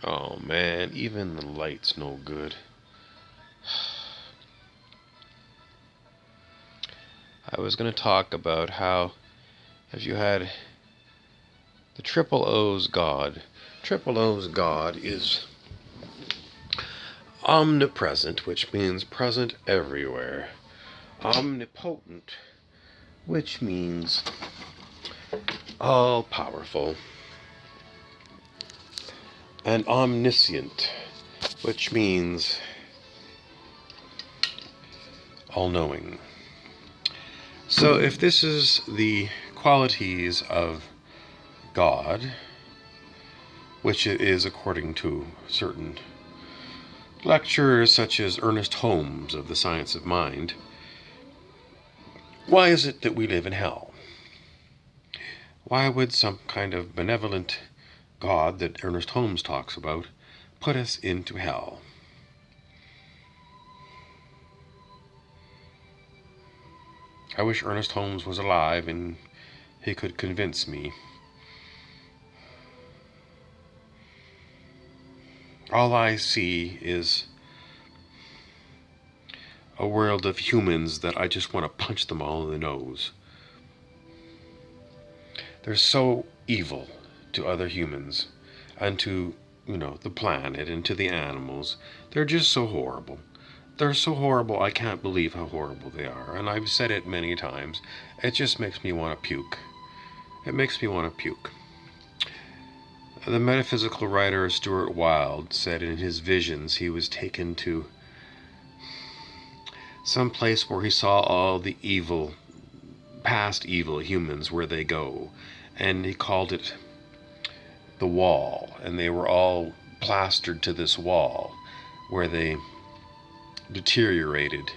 Oh man, even the light's no good. I was going to talk about how if you had the triple O's God, triple O's God is omnipresent, which means present everywhere. Omnipotent, which means all powerful. And omniscient, which means all knowing. So if this is the qualities of God, which it is according to certain lecturers such as Ernest Holmes of the Science of Mind, why is it that we live in hell? Why would some kind of benevolent God that Ernest Holmes talks about put us into hell? I wish Ernest Holmes was alive and he could convince me. All I see is a world of humans that I just want to punch them all in the nose. They're so evil to other humans and to, the planet and to the animals. They're just so horrible. They're so horrible, I can't believe how horrible they are. And I've said it many times. It just makes me want to puke. It makes me want to puke. The metaphysical writer Stuart Wilde said in his visions he was taken to some place where he saw all the evil, past evil humans where they go. And he called it the wall. And they were all plastered to this wall where they deteriorated.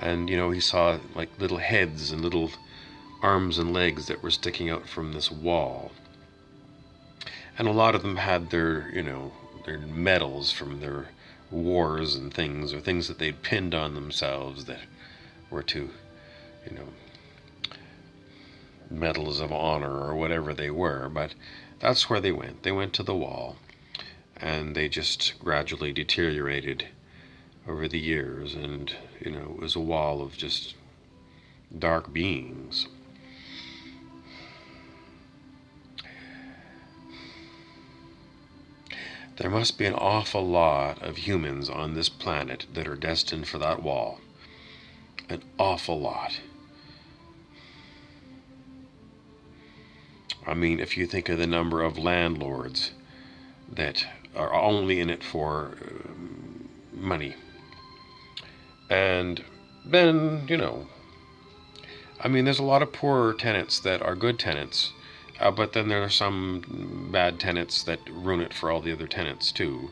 And, he saw like little heads and little arms and legs that were sticking out from this wall. And a lot of them had their medals from their wars and things, or things that they'd pinned on themselves that were to, medals of honor or whatever they were. But that's where they went. They went to the wall, and they just gradually deteriorated over the years, and it was a wall of just dark beings. There must be an awful lot of humans on this planet that are destined for that wall. An awful lot. I mean, if you think of the number of landlords that are only in it for money. And then, I mean, there's a lot of poor tenants that are good tenants. But then there are some bad tenants that ruin it for all the other tenants too.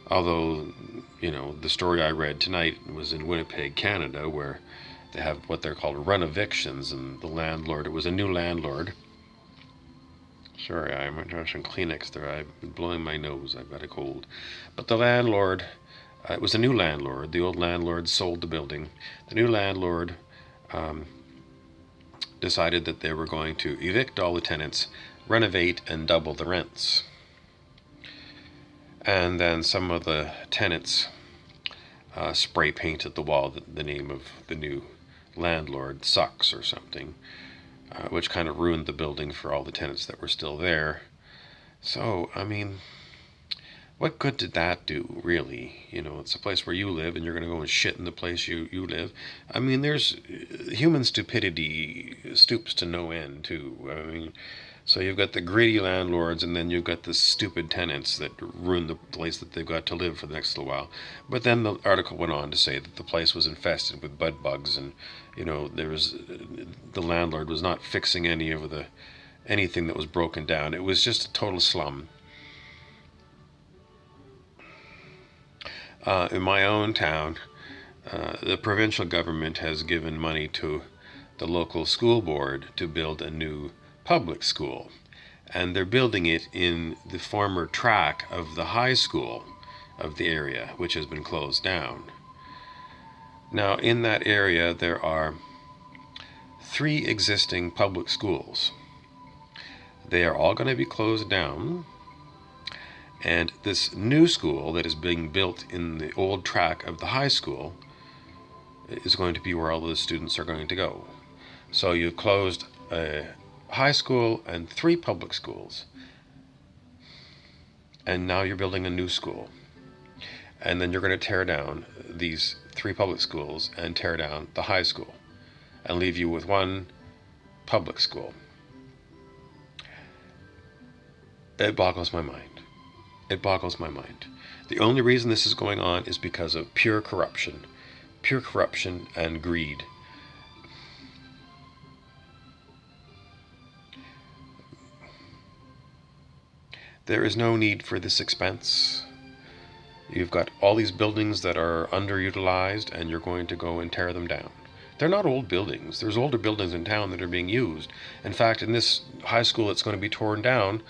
Although, the story I read tonight was in Winnipeg, Canada, where they have what they're called run evictions, and the landlord, it was a new landlord. Sorry, I'm going to have some Kleenex there. I've been blowing my nose. I've got a cold. But the landlord, it was a new landlord. The old landlord sold the building. The new landlord decided that they were going to evict all the tenants, renovate, and double the rents. And then some of the tenants spray painted the wall the name of the new landlord, Sucks or something, which kind of ruined the building for all the tenants that were still there. So, I mean, what good did that do, really? It's a place where you live, and you're going to go and shit in the place you live. I mean, there's human stupidity stoops to no end, too. I mean, so you've got the greedy landlords, and then you've got the stupid tenants that ruin the place that they've got to live for the next little while. But then the article went on to say that the place was infested with bed bugs, and the landlord was not fixing anything that was broken down. It was just a total slum. In my own town, the provincial government has given money to the local school board to build a new public school. And they're building it in the former track of the high school of the area, which has been closed down. Now, in that area, there are 3 existing public schools. They are all going to be closed down, And this new school that is being built in the old track of the high school is going to be where all the students are going to go. So you've closed a high school and 3 public schools. And now you're building a new school. And then you're going to tear down these 3 public schools and tear down the high school and leave you with 1 public school. It boggles my mind. It boggles my mind. The only reason this is going on is because of pure corruption and greed. There is no need for this expense. You've got all these buildings that are underutilized, and you're going to go and tear them down. They're not old buildings. There's older buildings in town that are being used. In fact, in this high school that's going to be torn down,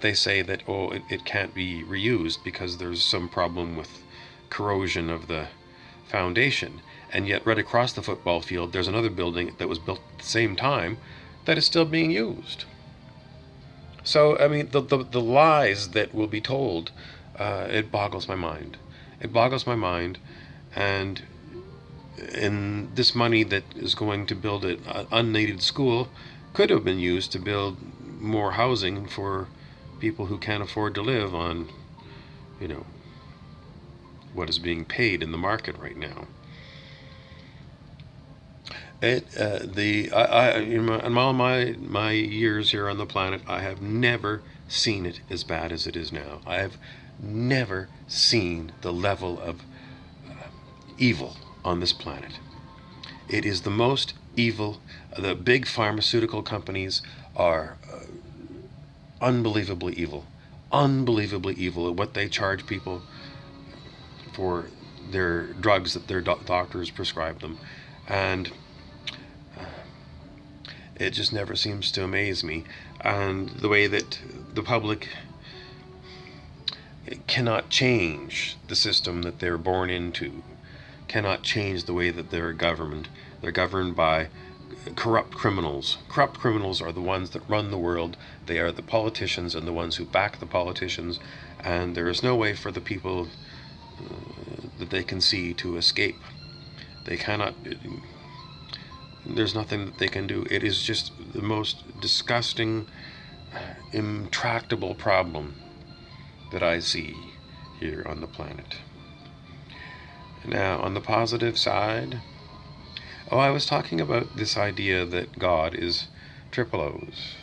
they say that, it can't be reused because there's some problem with corrosion of the foundation. And yet right across the football field, there's another building that was built at the same time that is still being used. So, I mean, the lies that will be told, it boggles my mind. It boggles my mind. And this money that is going to build an unneeded school could have been used to build more housing for people who can't afford to live on, what is being paid in the market right now. In all my years here on the planet, I have never seen it as bad as it is now. I have never seen the level of evil on this planet. It is the most evil. The big pharmaceutical companies are unbelievably evil at what they charge people for their drugs that their doctors prescribe them. And it just never seems to amaze me. And the way that the public cannot change the system that they're born into, cannot change the way that they're governed. They're governed by corrupt criminals. Corrupt criminals are the ones that run the world. They are the politicians and the ones who back the politicians. And there is no way for the people that they can see to escape. They cannot. There's nothing that they can do. It is just the most disgusting, intractable problem that I see here on the planet. Now, on the positive side, I was talking about this idea that God is triple O's.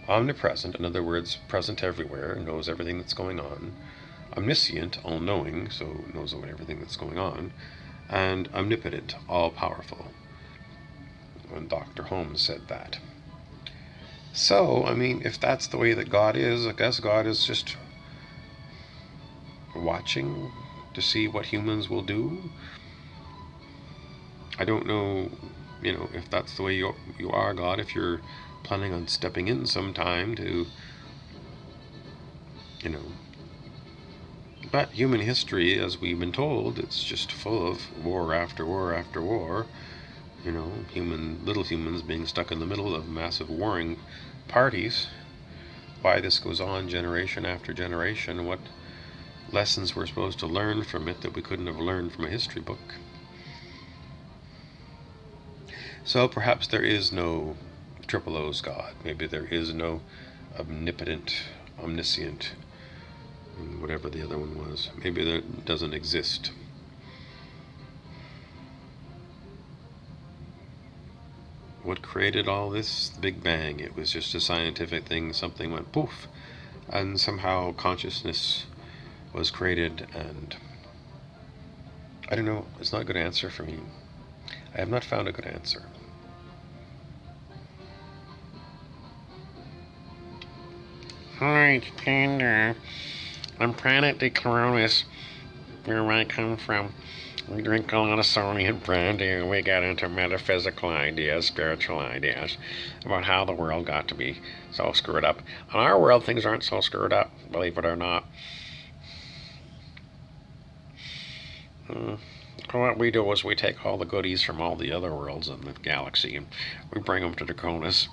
Omnipresent, in other words, present everywhere, knows everything that's going on. Omniscient, all-knowing, so knows everything that's going on. And omnipotent, all-powerful. When Dr. Holmes said that. So, I mean, if that's the way that God is, I guess God is just watching to see what humans will do. I don't know, if that's the way you are, God, if you're planning on stepping in sometime to, But human history, as we've been told, it's just full of war after war after war. Little humans being stuck in the middle of massive warring parties. Why this goes on generation after generation, what lessons we're supposed to learn from it that we couldn't have learned from a history book. So perhaps there is no triple O's God. Maybe there is no omnipotent, omniscient, whatever the other one was. Maybe that doesn't exist. What created all this? The Big Bang. It was just a scientific thing. Something went poof, and somehow consciousness was created, and I don't know. It's not a good answer for me. I have not found a good answer. Hi, it's Pindar. On planet the Coronis, where I come from, we drink a lot of Soviet brandy and we get into metaphysical ideas, spiritual ideas, about how the world got to be so screwed up. In our world, things aren't so screwed up, believe it or not. What we do is we take all the goodies from all the other worlds in the galaxy and we bring them to the Cronus.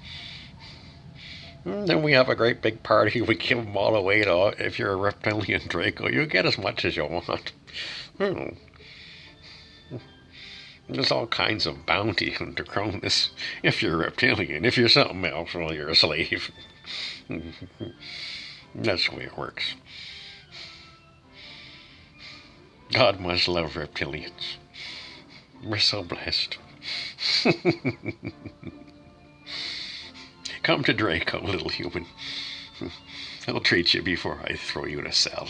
Then we have a great big party. We give them all away. If you're a reptilian Draco, you get as much as you want. Hmm. There's all kinds of bounty under Cronus. If you're a reptilian, if you're something else, well, you're a slave. That's the way it works. God must love reptilians. We're so blessed. Come to Draco, little human. I'll treat you before I throw you in a cell.